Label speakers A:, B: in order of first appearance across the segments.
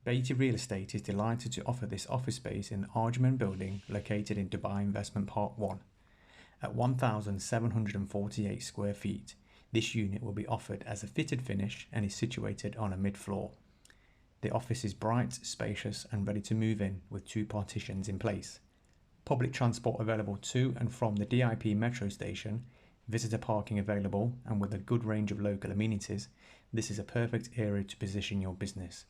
A: Bayti Real Estate is delighted to offer this office space in the Arjumund Building located in Dubai Investment Park 1. At 1,748 square feet, this unit will be offered as a fitted finish and is situated on a mid-floor. The office is bright, spacious and ready to move in with 2 partitions in place. Public transport available to and from the DIP metro station, visitor parking available, and with a good range of local amenities, this is a perfect area to position your business.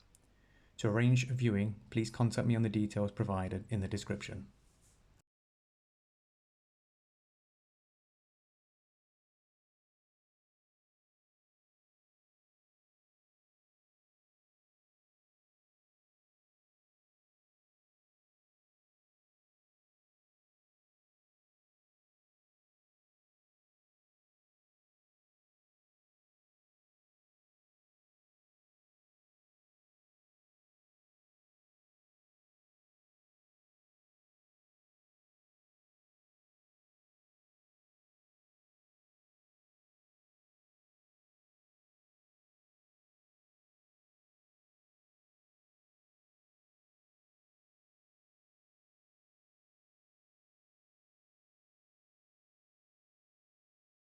A: To arrange a viewing, please contact me on the details provided in the description.